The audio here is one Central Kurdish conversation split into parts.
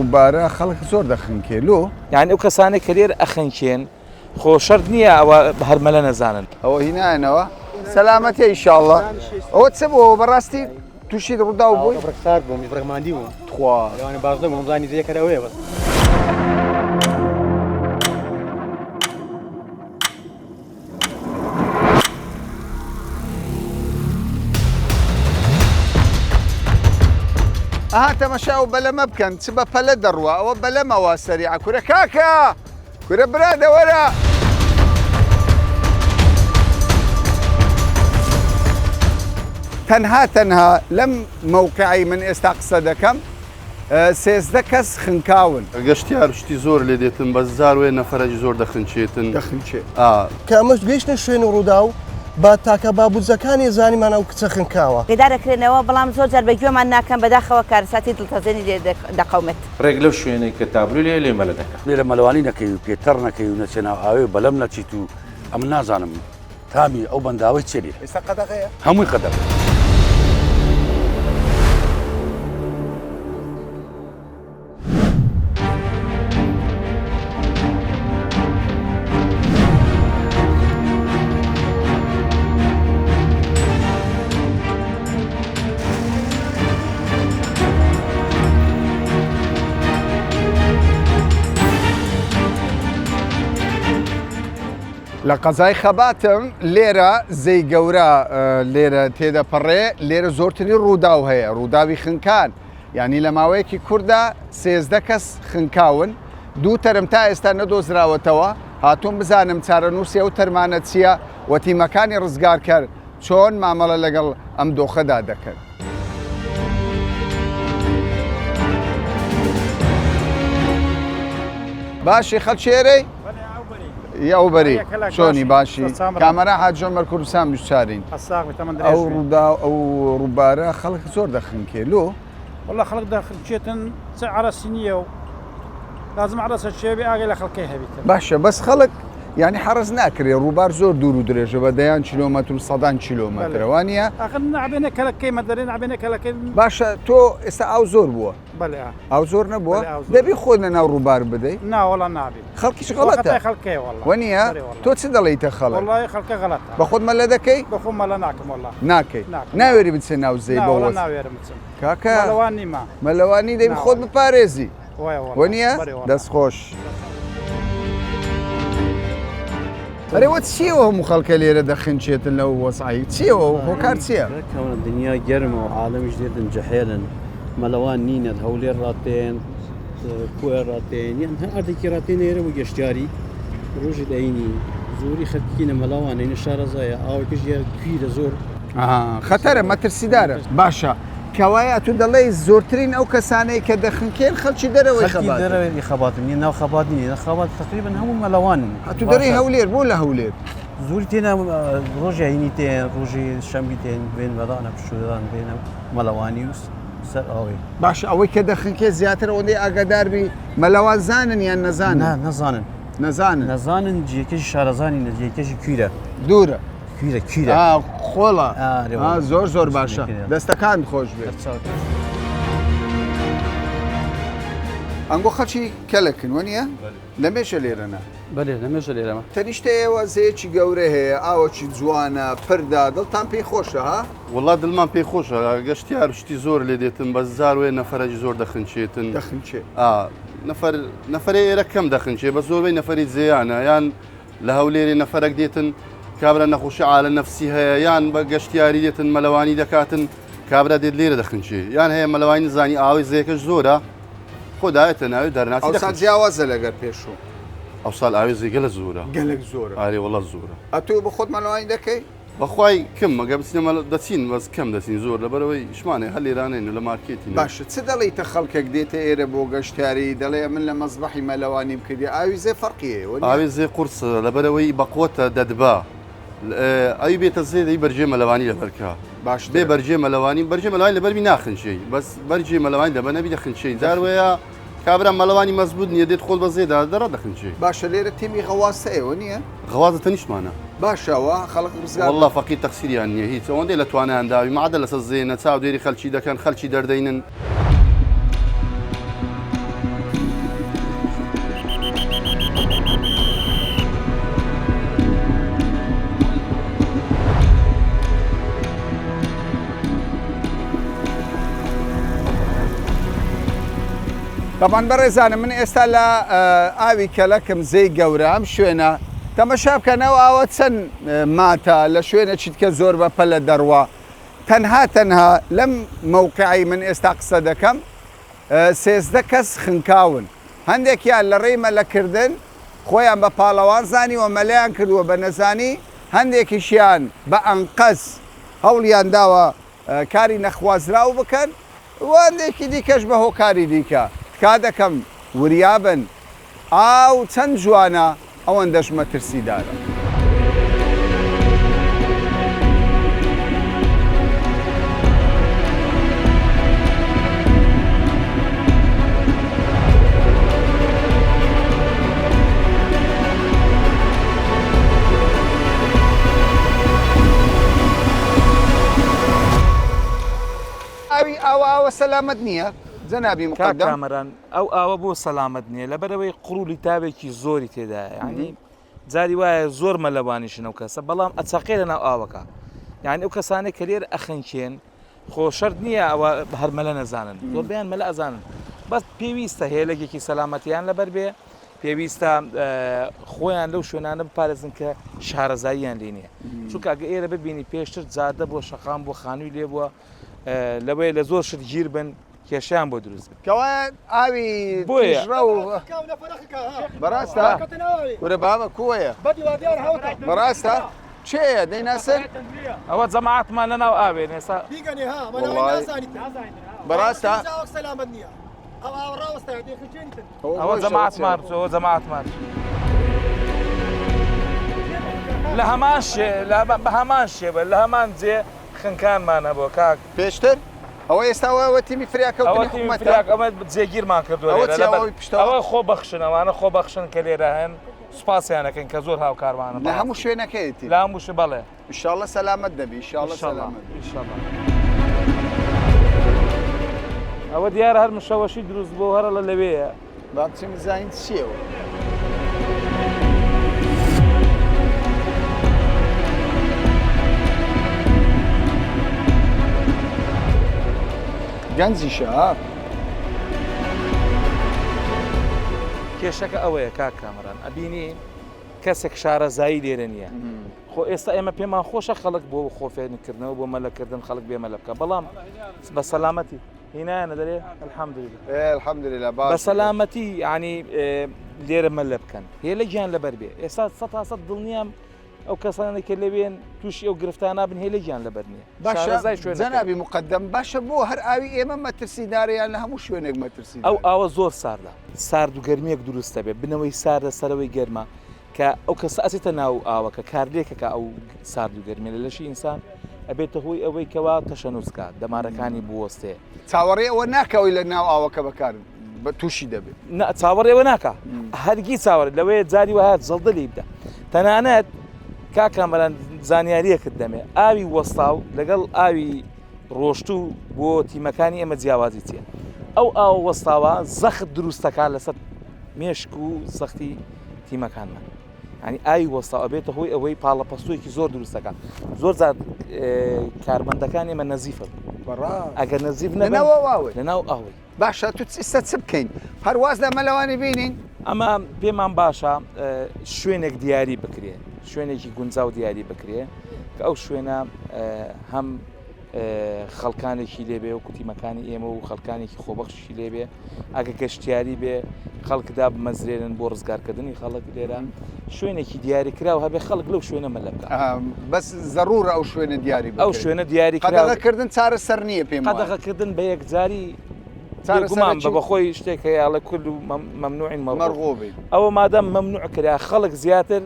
ڕووبارە خەڵک زۆر دەخنکێلو یعنی ئەو کەسانی کە لێرە ئەخنکێن خۆ شەرت نییە ئەوە هەرمەلە نەزانن ئەوە هینایەنەوە سەلامەتە ئینشاءڵڵا ئەوە چ بۆ بەڕاستی تووشی ڕوودا و بووی ڕکسار بووم ڕگماندی بوو خوا لەوانێ باش دەبووم زانی زیەکەرەوەیە بەس تەمەشا و بەلەمە بکەن چ بە پەلە دەڕوە ئەوە بەلەمەوە سەریعە کورە کاکە کورە برادەوەرە تەنها لەم مووقعی من ئێستا قسە دەکەم 13 کەس خنکاون گەشتیار شتی زۆر لێ دێتن بە زاروێ نەفەرەجی زۆر دەخنچێتن کە ئەمەش گەیشتە شوێن ڕوودا و با تاکە بابوجەکانی زانیمانە و کچە خنکاوە گەدارەکردنەوە بەڵام زۆر جار بەگوێمان ناکەم بەداخەوە کارەساتی دڵتەزێنی دەقەومێت ڕێک لەو شوێنەی کە تابلو لێ مەلە دەکەم لێرە مەلەوانی نەکەی و پێتەڕ نەکەی و نەچێناو ئاوێ بەلەم نەچیت و ئەم نازانم تامی ئەو بەنداوی چێری ئێستا قەدەغەیە هەمووی قەدەر لە قەزای خەباتم لێرە زەی گەورە لێرە تێدەپەڕێ لێرە زۆرتری ڕووداو هەیە ڕووداوی خنکان یعنی لە ماوەیەکی کووردا 13 کەس خنکاون دوو تەرم تا ئێستا نەدۆزراوەتەوە هاتووم بزانم چارەنووسی ئەو تەرمانە چییە و تیمەکانی ڕزگارکەر چۆن مامەڵە لەگەڵ ئەم دۆخەدا دەکەن. باشی خەڵچێرەی ئەو بەری چۆنی باشی کامەرا حاجۆمەر کوردستان بیشچارین ئەو ڕوودا ئەو ڕووبارە خەڵک زۆر دەخنکێلو والله خەڵک دەخنچێتن چ عەرەسی نییە و لازم عەرەسە شێوی ئاگەی لە خەڵکەی هەبیتن باشە بەس خەڵک یعنی حەرز ناکرێ ڕووبار زۆر دوور و درێژە بە دەیان کیلۆمەتر و سەدان کیلۆمەترەوە نیە نابێنە کەلەکەی مەدەرێن نابێنە کەلەکەی باشە تۆ ئێستا ئاو زۆر بووە ئاو زۆر نەبووە دەبی خۆت لە ناو ڕووبار بدەیت ناوەڵە نابێت خەڵکیش غەڵەتە وەنیە تۆ چ دەڵێیتە خەڵک وڵای خەڵکە غەڵەتە بە خۆت مەلە دەکەی بە خۆم مەلە ناکەم وڵا ناکەی ناوێری بچێ ناو زەی بەوە ناوێرم بچم کاکە مەلەوان نیمە مەلەوانی دەبی خۆت بپارێزی وەنیە دەستخۆش ئەرێوە چیەوە هەموو خەڵکە لێرە دەخنچێتن لەو وەسعایی چیەوە هۆکار چییە؟ دنیا گەرمە و عالەمیش دێتن جەحێلن مەلەوان نینەت هەولێر ڕاتێن کوێ ڕاتێن یان هەر ئەردێکی ڕاتێن ئێرە بۆ گەشتیاری ڕۆژی داینی زۆری خەتکینە مەلەوانینە شارەزایە ئاوەکەش کویرە زۆر خەتەرە مەترسیدارە باشە کەوایە تو دەڵێ زۆرترین ئەو کەسانەی کە دەخنکێن خەڵکی دەرەوەی دەرەوەی خەباتن نیە ناو خەبات نیە خەبات تقریبن هەموو مەلەوانن تو دەڕی هەولێر بۆ لە هەولێر زۆری تێنە ڕۆژینی تێن ڕۆژی شەمبی تێن بێن بەدانە پشودان بێنە مەلەوانی و سەر ئەوەی باش ئەوەی کە دەخنکێ زیاتر ئەوەندەی ئاگاداربی مەلەوان زانن یان نەزانن نەزانن جێکەشی شارەزانی نەجێکەشی کویرە دوورە کویرە خۆڵە زۆر باشە دەستەکان خۆش بێت ئەنگۆ خەچی کەلەکن وەنیە لەمێشە لێرەنا بەێ لەمێشە لێرەمە تەنیشتە ئێوە زەیەکی گەورە هەیە ئاوەکی جوانە پردا دڵتان پێی خۆشە ها؟ وڵا دڵمان پێی خۆشە گەشتیار شتی زۆر لێ دێتن بە زاروێ نەفەرەجی زۆر دەخنچێتن نەفەرێ ئێرە کەم دەخنچێ بە زۆربەی نەفەری جێیانە یان لە هەولێری نەفەرەك دێتن کابرا نەخۆشی عالە نەفسی هەیە یان بە گەشتیاری دێتن مەلەوانی دەکاتن کابرا دێت لێرە دەخنچێ یان هەیە مەلەوانی زانی ئاوی زەیەکەش زۆرە خۆدایەتە ناوی دەرناسی جیاوازە لەگەر پێشوو ئەو ساڵ ئاوی زیگەلە زۆرە گەلک زۆرە ئارێ وڵات زۆرە ئەتوو بە خۆت مەلەوانی دەکەی بەخوای کەم مەگە بچینە دەچین بەس کەم دەچین زۆر لەبەرەوەی شمانێ هەر لێرانێن لە مارکێتی باشە چ دەڵێیتە خەڵکێک دێتە ئێرە بۆ گەشتیاری دەڵێ من لە مەزبەحی مەلەوانی بکردی ئاوی زێ فەرقیەوە ئاوی زێ قورسە لەبەرەوەی بەقوتە دەدبا ئەوی بێتە زێ دەی بەرجێ مەلەوانی لەبەرکە باش بێ بەرجێ مەلەوانی لەبەرمی ناخنچەی بەس بەرجێ مەلەوانی دەبە نەبی دەخنچەی جاروەیە کابرا مەلەوانی مەزبوط نییە دێت خۆڵ بە زێدا دەڕات دەخنچێ باشە لێرە تیمی غەواسەیەوە نییە غەوازە تەنیشمانە باشەوە خەڵک ڕزگار والله فەقی تەقسیریان نییە هیچ ئەوەندەی لە توانیانداوی مادە لەسەر زێنە چاودێری خەلکی دەکەن خەلکی دەردەینن طبعا بەڕێزانم من ئێستا لە ئاوی کەلەکم زەی گەورە ئەم شوێنە تەمەشا بکەنەوە ئاوە چەند ماتە لە شوێنە چیتکە زۆر بەپە لە دەڕوە تەنها لەم مووقعی من ئێستا قسە دەکەم 13 کەس خنکاون هەندێکیان لە ڕێی مەلەکردن خۆیان بە پاڵەوان زانیوە مەلەیان کردووە بە نەزانی هەندێکیشیان بە ئەنقەس هەوڵیان داوە کاری نەخوازراو بکەن و هەندێکی دیکەش بە هۆکاری دیکە تکا دەکەم وریابن ئاو چەند جوانە ئەوەندەش مەترسیدارە. ئەوە سەلامەت نییە جەنابی مقدم کامەران ئەو ئاوە بۆ سەلامەت نییە لەبەرەوەی قڕولی تاوێکی زۆری تێدا یعنی جاری وایە زۆر مەلەوانیشن ئەو کەسە بەڵام ئەچەقێ لەناو ئاوەکە یعنی ئەو کەسانێک کە لێر ئەخەنکێن خۆشەرد نییە ئەوە هەرمەلە نەزانن زۆربیان مەلە ئەزانن بەس پێویستە هێلەگێکی سەلامەتیان لەبەر بێ پێویستە خۆیان لەو شوێنانە بپارێزن کە شارەزاییان لێ نییە چونکە ئەگە ئێرە ببینی پێشتر جادە بۆ شەقام بۆ خانووی لێ بووە لەوەی لە زۆر شت گیر بن کێشیان بۆ دروست بن کەوا ئاوی بۆیە بەڕاستە وەرە بابە کووەیە بەڕاستە چێە دەیناسن ئەوە جەماعەتمان لەناو ئاوێن ئێستا بەڕاستە ئەوە جەماعەتمان ئەوە جەماعەتمان لە هەمان بە هەمان شێوە لە هەمان جێ خنکانمانە بۆ کاک پێشتر ئەوە ئێستاەوە تیمی فریاکەوت ئەمە جێگیرمان کردووە ئەوە خۆ بەخشن ئەوانە خۆ بەخشن کە لێرە هەن سوپاسیانەکەن کە زۆر هاوکارمانە لە هەموو شوێنەکەیتی لە هەمووش بەڵێ ئینشاڵڵە سەلامەت دەبی ئەوە دیارە هەر مشەوەشی دروست بۆ هەرە لە لەوەیە با بچین بزانین چیەوە گەنجیشە کێشەکە ئەوەیە کاک کامەران ئەبینی کەسێک شارەزایی لێرە نییە خۆ ئێستا ئێمە پێمان خۆشە خەڵک بۆ خۆفێنکردنەوە بۆ مەلەکردن خەڵک بێ مەلە بکە بەڵام بە سەلامەتی هینایانە دەرێ الحەمدولillah بە سەلامەتی ینی لێرە مەلە بکەن هێلە گیان لەبەر بێ ئێستا 100% دڵنیام ئەو کەسانێک کە لەوێن تووشی ئەو گرفتانە بن هێلە گیان لەبەر نییە باشە جەنابی مقدم باشە بۆ هەر ئاوی ئێمە مەترسیدارەیان لە هەموو شوێنێک مەترسی ئەو ئاوە زۆر ساردە سارد و گەرمیەک دروستە بێ بنەوەی ساردە سەرەوەی گەرمە کە ئەو کەسە ئەچێتە ناو ئاوەکە کارلێکەکە ئەو سارد و گەرمی لە لەشی ئینسان ئەبێتە هۆی ئەوەی کەوا تەشەنووسکات دەمارەکانی بوەستێ چاوەڕێ ئەوە ناکەوەی لە ناو ئاوەکە بەکارن بە تووشی دەبێت چاوەڕێەوە ناکە هەرگی چاوەڕ لەوەیە جاری وهات زەڵدەلی بدە تەنانەت کاکەمەران زانیاریەکت دەمێ ئاوی وەستاو لەگەڵ ئاوی ڕۆشتوو بۆ تیمەکانی ئێمە جیاوازی چیە ئەو ئاو وەستاوە زەخت دروستەکان لەسەر مێشک و سەختی تیمەکانمان ینی ئاوی وەستا ئەبێتە هۆی ئەوەی پاڵەپەستویەکی زۆر دروستەکە زۆر زار کارمەندەکان ئێمە نەزیفە ئەگەر نەزیف لەناو ئاوی باشە تو ئێستا چ بکەین هەرواز لە مەلەوانی بینین ئەمە پێمان باشە شوێنێک دیاری بکرێ شوێنێکی گونجاو دیاری بکرێ کە ئەو شوێنە هەم خەڵکانێکی لێبێ و کوتیمەکانی ئێمە و خەڵکانێکی خۆبەخشی لێبێ ئەگە گەشتیاری بێ خەڵکدا بمەزرێنن بۆ ڕزگارکردنی خەڵک لێرە شوێنێکی دیاریکراوە هەبێ خەڵک لەو شوێنە مەلە بکە بەس زەڕورە ئەو شوێنە دیاری ئەو شوێنە دیاریکردن چارە سەر نییە پێم قەدەغەکردن بە یەکجاری گومان بە بەخۆی شتێک هەیەڵە کول و مەمنوعین مەرغوبی ئەوە مادەم مەمنوع کرا خەڵک زیاتر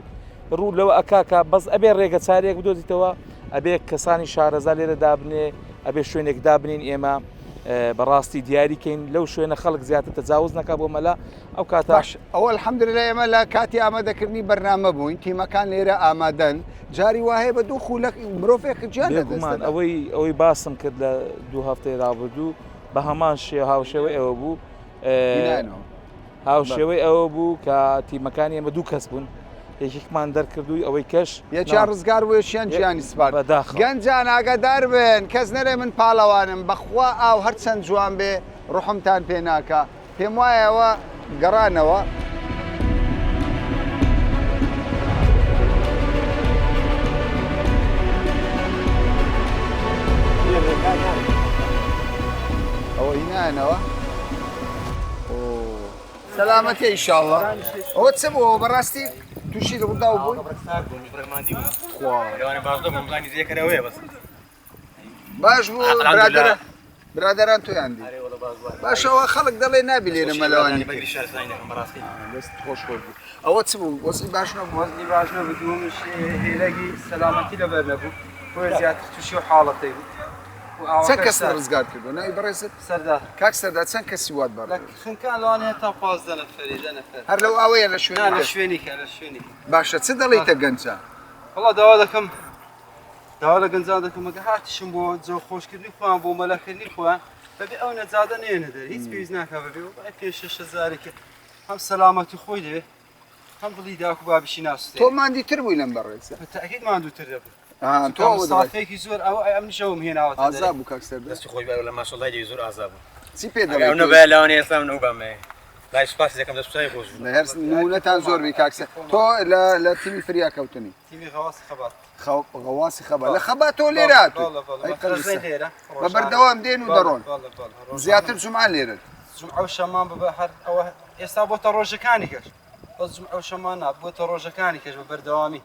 ڕوو لەوە ئەکاکە بەس ئەبێ ڕێگە چارێک بدۆزیتەوە ئەبێ کەسانی شارەزا لێرە دابنێ ئەبێ شوێنێک دابنین ئێمە بەڕاستی دیاریکەین لەو شوێنە خەڵک زیاتر تەجاوز نەکا بۆ مەلا ئەو کاتە ئەوە الحەمدلله ئێمە لە کاتی ئامادەکردنی بەرنامە بووین تیمەکان لێرە ئامادەن جاری وایە بە دوو خولەک مرۆڤێک گیان لەدەستمان ئەوەی باسم کرد لە دوو هەفتەی ڕابردوو بە هەمان هاوشێوەی ئەوە بوو هاوشێوەی ئەوە بوو کە تیمەکانی ئێمە دوو کەس بوون یەکێکمان دەرکردووی ئەوەی کەش یەکیان ڕزگار وێشیان گیانی سپارت گەنجان ئاگادار بن کەس نەرێ من پاڵەوانم بەخوا ئاو هەرچەند جوان بێ ڕحمتان پێ ناکە پێم وایەوە گەڕانەوە ئەوە هینانەوە سەلامەتی ئینشاءڵڵا ئەوە چ بووەوە بەڕاستی تووشی ڕوودا و بووی باش بوو برادران تۆیان دی باشەوە خەڵک دەڵێ نابی لێرە مەلەوانی دەست خۆش خۆش بوو ئەوە چ بوو وەزنی باش نەبوو وەزنی باش نەبوو دووەمش هێلەگی سەلامەتی لەبەر نەبوو بۆیە زیاتر تووشی و حاڵەتەی بوو چەند کەس ڕزگار کردو ناوی بەڕێزت سەردار کاک سەردار چەند کەسی وات بەڕێ خنکان لەوان هێتا 15 نەفەری 10 نەفەر هەر لەو ئەوەیە لە لە شوێنی باشە چ دەڵێیتە گەنجە وەڵا داوا دەکەم داوا لە گەنجان دەکەم ئەگە هاتیشم بۆ جۆ خۆشکردنی خۆیان بۆ مەلەکردنی خۆیان بەبێ ئەو نەجادە نێنە دەر هیچ پێویست ناکا بەبێ پێ 6,000 هەم سەلامەتی خۆی دەوێ هەم دڵی داکو بابیشی ناسووتێ تۆ ماندیتر بووی لەم بەڕێزە تاکید ماندووتر دەبوو تۆ سافێکی زۆر ئەو ئەم نیشەوم هێناوە ئازا بوو کاک سەردار دەستی خۆی بەر لە ماشەڵای زۆر ئازا بوو چی پێ دەڵێ نەبێ لەوانێ ئێستام نەو بەمێ لای سوپاس دەکەم دەستای خۆش بوو هەر نمونەتان زۆر بی کاک سەردار تۆ لە تیمی فریا کەوتنی تیمی غەواسی خەبات غەواسی خەبات لە خەبات تۆ لێرە بە بەردەوام دێن و دەڕۆن زیاتر جومان لێرن جمعە و شەمان ببە هەر ئەوە ئێستا بۆتە ڕۆژەکانی کەش بەس جمعە و شەمان نا بۆتە ڕۆژەکانی کەش بە بەردەوامی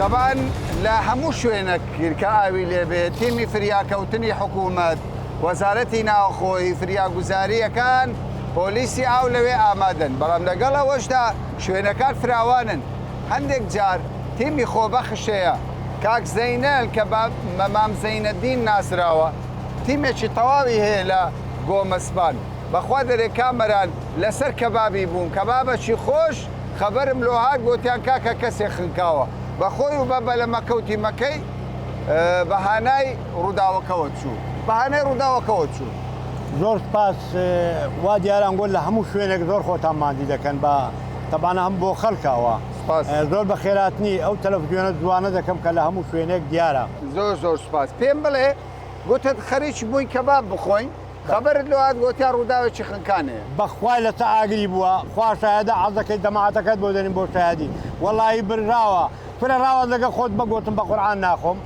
طبعا لە هەموو شوێنە کە ئاوی لێبێت تیمی فریاکەوتنی حکوومەت وەزارەتی ناوخۆی فریاگوزاریەکان پۆلیسی ئاو لەوێ ئامادەن بەڵام لەگەڵ ئەوەشدا شوێنەکان فراوانن هەندێک جار تیمی خۆبەخشەیە کاک زەینەل کە مەمام زەینەدین ناسراوە تیمێکی تەواوی هەیە لە گۆمەسبان بەخوا دەرێ کامەران لەسەر کەبابی بوون کەبابەکی خۆش خەبەرم لۆهات گوتیان کاکە کەسێک خنکاوە بەخۆی و بەبە لە مەکەوتی مەکەی بەهانای ڕووداوەکەوە چوو بەهانای ڕووداوەکەوە چوو زۆر سپاس وا دیاران گۆل لە هەموو شوێنێک زۆر خۆتان مادی دەکەن بە تەبانە هەم بۆ خەڵکەوە زۆر بە خێراتنی ئەو تەلەڤیزیۆنە جوانە دەکەم کە لە هەموو شوێنێک دیارە زۆر سپاس پێم بڵێ گوتت خەریکی بووین کەباب بخۆین خەبەرت لەوات گوتیان ڕووداوێکی خنکانەیە بەخوای لە تا ئاگری بووە خوا شایەدە عەزەکەی دەماعەتەکەت بۆ دەنین بۆ شایەدی وەڵی برراوە فرە ڕاوە لەگە خۆت بەگوتم بە قورعان ناخۆم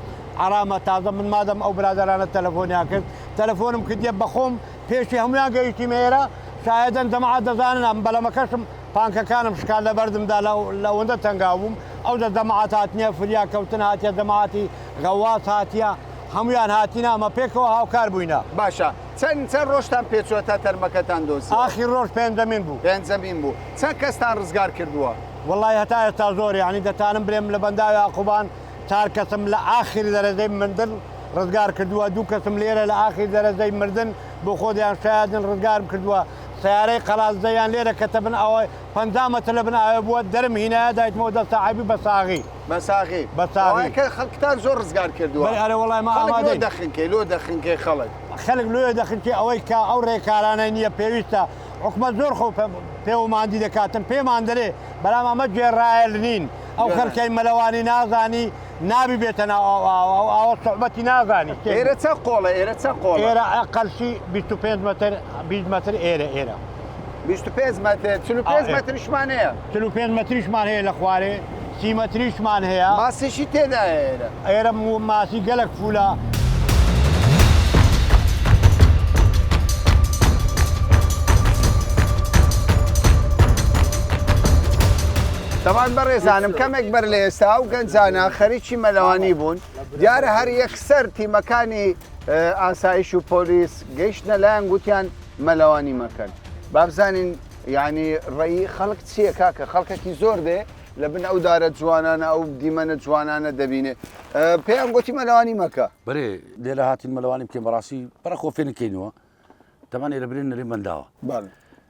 ئارامە تازە من مادەم ئەو برادرانە تەلەفۆنیان کرد تەلەفۆنم کردیە بەخۆم پێشی هەمویان گەیشتی مێرە شایەدەن دەماعەت دەزانن ئەم بەلەمەکەشم پانکەکانم شکال لە بەردمدا لەوەندە تەنگاو بووم ئەو دەماعەت هاتنیە فریا کەوتن هاتیە دەماعەتی غەواس هاتیە هەمویان هاتینا ئەمە پێکەوە هاوکار بووینە باشە چەند ڕۆژتان پێچووەتە تەرمەکەتان دۆسی ئاخی ڕۆژ پێنجەمین بوو پێنجەمین بوو چەند کەستان ڕزگار کردووە وڵی هەتا ئێستا زۆر یعنی دەتانم برێم لە بەنداوی عاقوبان 4 کەسم لە ئاخری دەرەجەی مردن ڕزگار کردووە 2 کەسم لێرە لە ئاخری دەرەجەی مردن بۆ خۆدیان شایدن ڕزگارم کردووە سیارەی قەلازدەیان لێرە کەتە بن ئەوەی 50 مەتر لە بن ئاوێ بووە دەرم هینایە دایتمەوە دەستەعیبی بەساغی بەساغی خەڵکتان زۆر ڕزگار کردووە ئەرێ وڵای ما ئامادەی دەخنکەی لۆ دەخنکەی خەڵک لێ دەخنکەی ئەوەی کە ئەو ڕێکارانە نییە پێویستە حکومەت زۆر خۆ پێوەماندی دەکاتن پێمان دەرێ بەڵام ئەمە گێڕایل نین ئەو خەرکەی مەلەوانی نازانی نابی بێتە ئەوە سوحبەتی نازانی ئێرە چە قۆڵە ئێرە ئەقەلشی 25 مەتر 20 مەتر ئێرە 25 مەتر 45 مەتریشمان هەیە 45 مەتریشمان هەیە لە خوارێ 30 مەتریشمان هەیە ماسیشی تێدا ئێرە ماسی گەلک فولە تەمان بەڕێزانم کەمێک بەر لە ئێستا و گەنجانە خەریکی مەلەوانی بوون دیارە هەر یەکسەر تیمەکانی ئاسایش و پۆلیس گەیشتە لایەن گوتیان مەلەوانی مەکەن بابزانین یعنی ڕێی خەڵک چییە کاکە خەڵکێکی زۆر دێ لە بن ئەو دارە جوانانە ئەو دیمەنە جوانانە دەبینێ پێیان گوتی مەلەوانی مەکە بەرێ لێرە هاتین مەلەوانی بکەین بەڕاستی بەرە خۆ فێنکەینەوە تەمان لێرە برێن نەرێ بەنداوە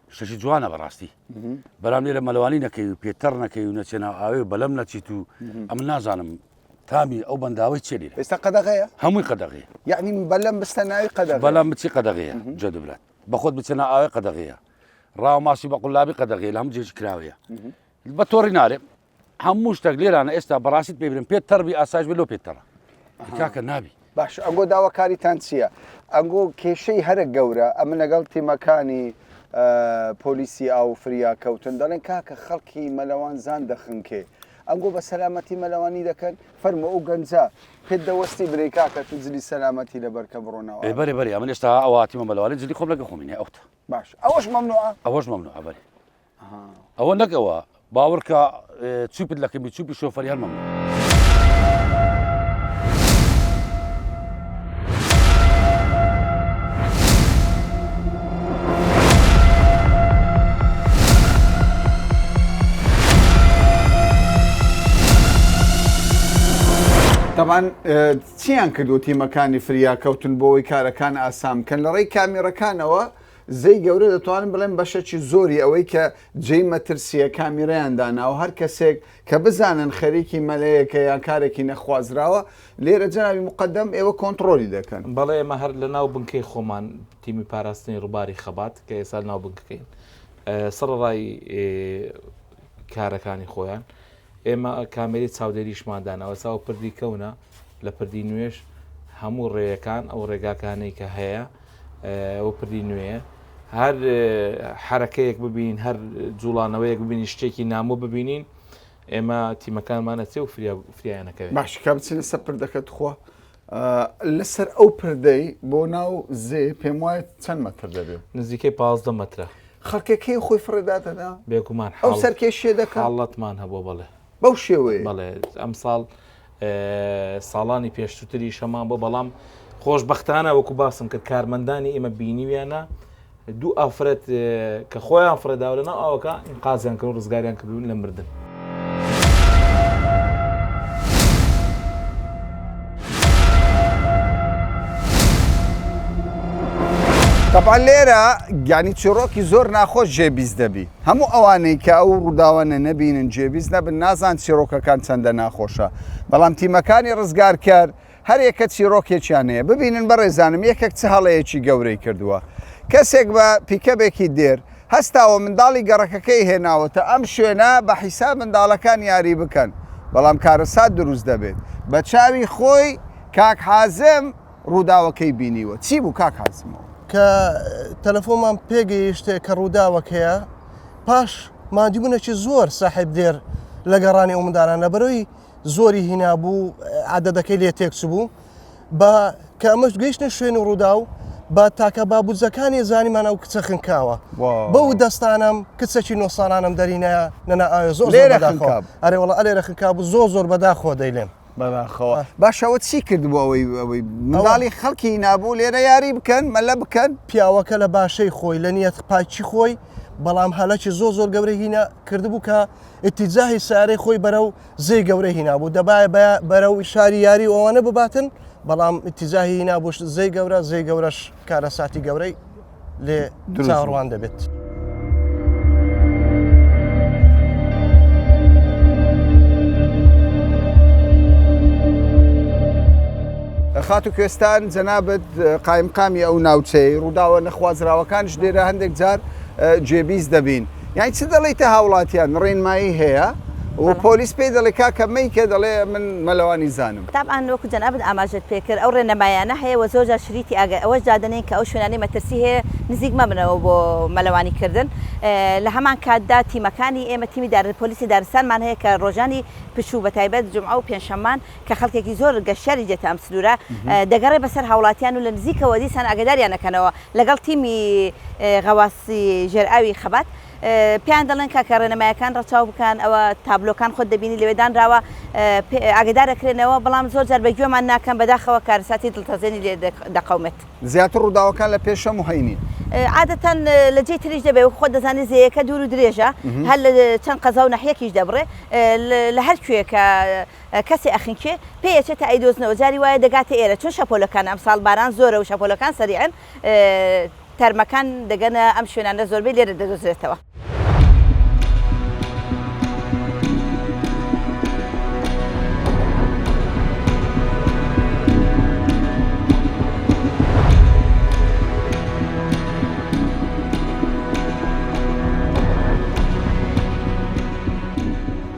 شەشی جوانە بەڕاستی بەرام لێرە مەلەوانی نەکەی و پێتەڕ نەکەی و نەچێنە ئاوێ بەلەم نەچیت و ئەم نازانم تامی ئەو بەنداوی چێری ئێستا قەدەغەیە هەمووی قەدەغەیە یعنی بەلەم بستە ناوی قەدەغ بەڵام بچی قەدەغەیە جە دەبرات بەخۆت بچنە ئاوی قەدەغەیە ڕاو ماسی بە قوڵابی قەدەغەیە لە هەموو جێژی کراوەیە بە تۆڕی نارێ هەموو شتێک لێرانە ئێستا بەڕاستیت پێ برن پێت تەربی ئاساش بێ لۆ پێتەڕە کاکە نابی باش ئەنگۆ داواکاریتان چییە؟ ئەنگۆ کێشەی هەرە گەورە ئەمە لەگەڵ تیمەکانی پۆلیسی ئاوفریا کەوتن دەڵێن کاکە خەڵکی مەلەوان زان دەخنکێ ئەنگۆ بە سەلامەتی مەلەوانی دەکەن فەرمە ئەو گەنجە پێت دەوەستی برێ کاکە تو جلی سەلامەتی لەبەرکە بڕۆنەوە بەرێ بەرێ ئەمە ئێستا ئەواتیمە مەلەوانی جدی خۆم لەگە خۆمینێ ئەوتە باش ئەوەش مەمنوعە ئەوەش مەمنوعە بەرێ ئەوە نەکەوە باوەڕکە چوپت لەکەمی چوپی شۆفەری هەر مەمنوع طبعاً چیان کردو تیمەکانی فریا کەوتن بۆەوەی کارەکان ئاسام کەن لە ڕێی کامیرەکانەوە زەی گەورە دەتوانن بڵێن بەشەکی زۆری ئەوەی کە جێی مەترسیە کامیرەیانداناوە هەر کەسێک کە بزانن خەریکی مەلەیەکە یان کارێکی نەخوازراوە لێرە جەنابی مقدەم ئێوە کۆنتترۆلی دەکەن بەڵێ ئێمە هەر لە ناو بنکەی خۆمان تیمی پاراستنی ڕووباری خەبات کە ئێستا ناو بنکەکەین سەرڕای کارەکانی خۆیان ئێمە کامێری چاودێریشماندانەوە ساو پردی کەونە لە پردی نوێش هەموو ڕێیەکان ئەو ڕێگاکانەی کە هەیە ئەو پردی نوێیە هەر حرەکەیەک ببین هەر جوڵانەوەیەک ببینی شتێکی نامۆ ببینین ئێمە تیمەکانمانە چێ و فریانەکەوێت باشکە بچینە سەر پردەکەت خۆ لەسەر ئەو پردەی بۆ ناو زێ پێم وایە چەند مەتر دەبێت نزیکەی 15 مەترە خەڵکەکەی خۆی فڕێداتەدا بێگومان ئەو سەرکێشێ دەکە حاڵەتمان هەبوو بڵێ بەو شێوەیە بڵێ ئەم ساڵ ساڵانی پێشتری شەمان بۆ بەڵام خۆشبەختانە وەکو باسم کرد کارمەندانی ئێمە بینیویانە دوو ئافرەت کە خۆیان فرەداوە لەناو ئەوەکە قازیان کرد و ڕزگاریان کردوون لە مردن طبعا لێرە یعنی چیرۆکی زۆر ناخۆش جێبیز دەبی هەموو ئەوانەی کە ئەو ڕووداوانە نەبینن جێبیز نەبن نازان چیرۆکەکان چەندە ناخۆشە بەڵام تیمەکانی ڕزگارکار هەر یەکە چیرۆکێکیان هەیە ببینن بەڕێزانم یەکێک چ هەڵەیەکی گەورەی کردووە کەسێک بە پیکەبێکی دێر هەستاوە منداڵی گەڕەکەکەی هێناوەتە ئەم شوێنە بە حیساب منداڵەکان یاری بکەن بەڵام کارەسات دروست دەبێت بە چاوی خۆی کاک حازم ڕووداوەکەی بینیوە چی بوو کاک حازمەوە کە تەلەفۆنمان پێگەیشتێ کە ڕووداوەکەیە پاش مادیبوونەکی زۆر ساحب دێر لە گەڕانی ئەو منداڵانە بەرەوەی زۆری هینابوو عادەدەکەی لێ تێکچ بوو بە کە ئەمەش گەیشتە شوێن و ڕووداو بە تاکە بابوزەکانی زانیمانە و کچە خنکاوە بەو دەستانم کچەکی 9 ساڵانم دەرینەیە نەنا ئایا زۆر ئەرێ وڵە ئەلێرە خنکابوو زۆر بەداخۆ دەیلێم بەخەوە باشەوە چی کرد بۆ ئەوەی منداڵی خەڵکی نابوو لێرە یاری بکەن مەلە بکەن پیاوەکە لە باشەی خۆی لە نیەت پاچی خۆی بەڵام هەلەکی زۆر گەورەی هینە کردبوو کە ئتیجاهی سارەی خۆی بەرەو زەی گەورەی هینابوو دەبایە بەرەو شاری یاری ئەوانە بباتن بەڵام ئتیجاهی هینابوو زەی گەورەش کارە ساتی گەورەی لێ چاوەڕوان دەبێت. خات و کوێستان جەنابەت قایمقامی ئەو ناوچەی ڕووداوە نەخوازراوەکانش لێرە هەندێک جار جێبیز دەبین یانی چ دەڵێیتە هاوڵاتیان ڕێنمایی هەیە و پۆلیس پێی دەڵێ کاکەمەی کە دەڵێ من مەلەوانی زانم طبعاً وەکو جەنابەت ئاماژەت پێکرد ئەو ڕێنەمایانە هەیە و زۆرجار شریتی ئەوەش دادنین کە ئەو شوێنانەی مەترسی هەیە نزیک مەبنەوە بۆ مەلەوانیکردن لە هەمان کاتدا تیمەکانی ئێمە تیمی پۆلیسی دارستانمان هەیە کە ڕۆژانی پشوو بە تایبەت جومعە و پێنجشەمان کە خەڵکێکی زۆر گەشتیاری دێتە ئەم سنوورە دەگەڕێ بەسەر هاوڵاتیان و لە نزیکەوە دیسان ئاگاداریان ئەکەنەوە لەگەڵ تیمی غەواسی ژێرئاوی خەبات پیان دەڵێن کاکە ڕێنەمایەکان ڕەچاو بکەن ئەوە تابلۆکان خۆت دەبینی لەوێدانراوە ئاگدار دەکرێنەوە بەڵام زۆرجار بەگوێمان ناکەن بەداخەوە کارەساتی دڵتەزێنی لێ دەقەومێت زیاتر ڕووداوەکان لە پێشەم و هەینی عادەتەن لە جێی تریش دەبێت و خۆت دەزانێت زەیەکە دوور و درێژە هەر لە چەند قەزا و نەحیەکیش دەبڕێ لە هەر کوێ کە کەسی ئەخینکێ پێیەچێتە ئەیدۆزنەوە جاری وایە دەگاتە ئێرە چۆن شەپۆلەکان ئەم ساڵ باران زۆرە و شەپۆلەکان سەریعن تەرمەکان دەگەنە ئەم شوێنانە زۆربەی لێرە دەدۆزرێتەوە.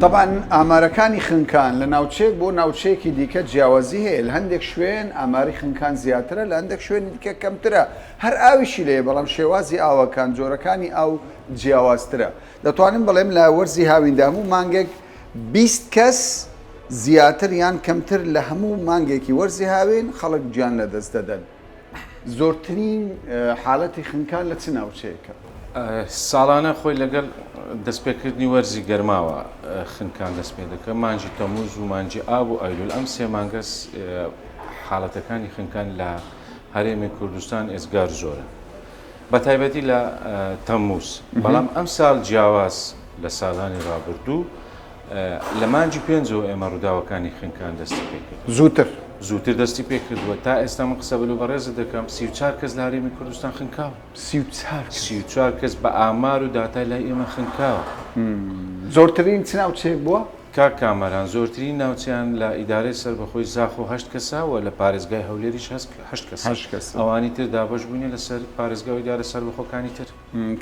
طبعا ئامارەکانی خنکان لە ناوچێک بۆ ناوچەیەکی دیکە جیاوازی هەیە لە هەندێک شوێن ئاماری خنکان زیاترە لە هەندێک شوێن دیکە کەمترە هەر ئاویشی لێ بەڵام شێوازی ئاوەکان جۆرەکانی ئاو جیاوازترە دەتوانم بڵێم لە وەرزی هاویندا هەموو مانگێک 20 کەس زیاتر یان کەمتر لە هەموو مانگێکی وەرزی هاوین خەڵک گیان لە دەست دەدەن زۆرترین حاڵەتی خنکان لە چ ناوچەیەکە ساڵانە خۆی لەگەڵ دەستپێکردنی وەرزی گەرماوە خنکان دەست پێ دەکە مانجی تەموز و مانجی ئاب و ئایلول ئەم سێ مانگەس حاڵەتەکانی خنکان لە هەرێمی کوردستان ئێزگار زۆرە بە تایبەتی لە تەموز بەڵام ئەم ساڵ جیاواز لە ساڵانی ڕابردوو لە مانجی پێنجەوە ئێمە ڕووداوەکانی خنکان دەستی پێکرد زووتر دەستی پێکردووە تا ئێستا من قسە بەلو بەڕێزە دەکەم 34 کەس لە هەرێمی کوردستان خنکاوە 34 کەس بە ئامار و داتای لای ئێمە خنکاوە زۆرترین چ ناوچەیەک بووە؟ کاک کامەران زۆرترین ناوچیان لە ئیدارەی سەربەخۆی زاخۆ 8 کەساوە لە پارێزگای هەولێریش 8 کەس ئەوانی تر دابەش بوونی لەسەر پارێزگای ئیدارە سەربەخۆکانی تر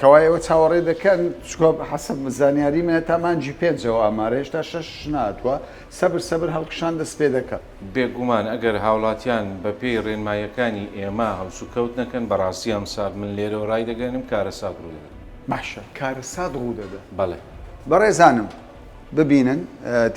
کەوایەوە چاوەڕێ دەکەن چکۆ حەسەب زانیاری منە تا مانجی پێنجەوە ئامارە هێشتا 6 ناتوە سەبر هەڵکشان دەست پێ دەکات بێگومان ئەگەر هاوڵاتیان بە پێی ڕێنمایەکانی ئێمە هەڵسوکەوت نەکەن بەڕاستی ئەمسال من لێرە ڕای دەگەنم کارەسات ڕوو دەدەن باشە کارەسات ڕوو دەدە بەڵێ بەڕێزانم ببینن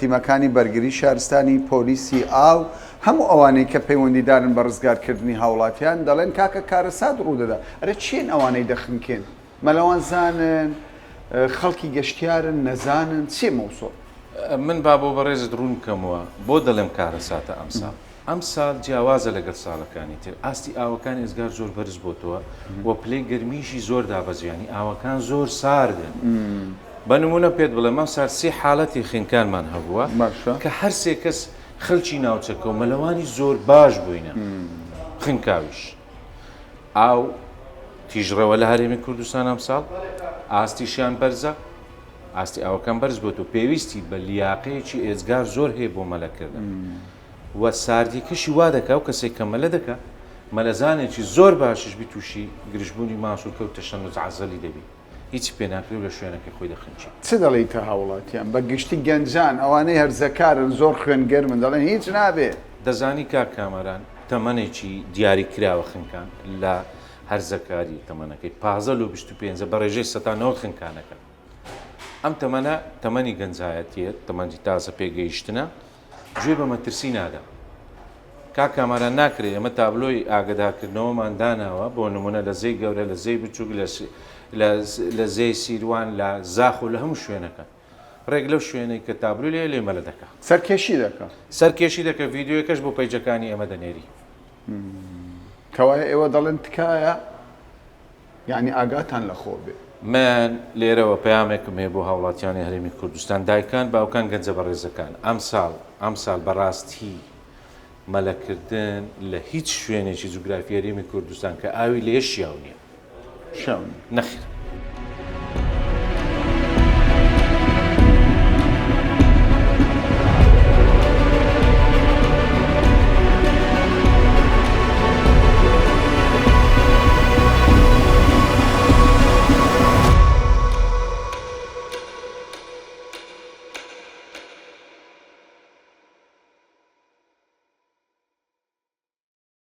تیمەکانی بەرگری شارستانی پۆلیسی ئاو هەموو ئەوانەی کە پەیوەندیدارن بە ڕزگارکردنی هاوڵاتیان دەڵێن کاکە کارەسات ڕوو دەدا ئەرە چین ئەوانەی دەخنکێن مەلەوان زانن خەڵکی گەشتیارن نەزانن چێ مەوسۆ من با بۆ بەڕێزت ڕوون بکەمەوە بۆ دەڵێم کارەساتە ئەمساڵ ئەم ساڵ جیاوازە لەگەڵ ساڵەکانی تر ئاستی ئاوەکان ئێزگار زۆر بەرز بۆتەوە وە پلەی گەرمیشی زۆر دابەزیانی ئاوەکان زۆر ساردن بە نمونە پێت بڵێ مەم سار سێ حاڵەتی خینکانمان هەبووە کە هەر سێ کەس خەڵکی ناوچەکە و مەلەوانی زۆر باش بووینە خنکاویش ئاو تیژڕەوە لە هەرێمی کوردستان ئەم ساڵ ئاستیشیان بەرزە ئاستی ئاوەکان بەرز بۆت و پێویستی بە لیاقەیەکی ئێزگار زۆر هەیە بۆ مەلەکردن وە ساردیکەشی وا دەکا و کەسێک کە مەلە دەکا مەلەزانێکی زۆر باشش بی تووشی گرژبوونی ماس و کەوتە شەنوز عەزەلی دەبی هیچ پێ ناکرێت لە شوێنەکە خۆی دەخنچی چ دەڵێیتە هاوڵاتیان بە گشتی گەنجان ئەوانەی هەرزەکارن زۆر خوێنگەرمن دەڵێن هیچ نابێ دەزانی کاک کامەران تەمەنێکی دیاری کراوە خنکان لە هەرزەکاری تەمەنەکەی 15 بە ڕێژەی سەتانەوە خنکانەکە ئەم تەمەنە تەمەنی گەنجایەتیە تەمەنی تازە پێگەیشتنە گوێ بە مەترسی نادا کاک کامەران ناکرێت ئەمە تابلۆی ئاگداکردنەوەمان داناوە بۆ نمونە لە زەی گەورە لە زەی بچووک لە زەی سیروان لە زاخ و لە هەموو شوێنەکە ڕێک لەو شوێنەی کە تابلو لێ مەلە دەکە سەرکێشی دەکە ڤیددیۆکەش بۆ پەیجەکانی ئەمە دەنێری کەوایە ئێوە دەڵێن تکایە یعنی ئاگاتان لە خۆ بێ من لێرەوە پەیامێکم هەیە بۆ هاوڵاتیانی هەرێمی کوردستان دایکان باوکان گەنجە بەڕێزەکان ئەم ساڵ بەڕاستی مەلەکردن لە هیچ شوێنێکی جوگرافی هەرێمی کوردستان کە ئاوی لێ شیاو نییە شاون نەخیر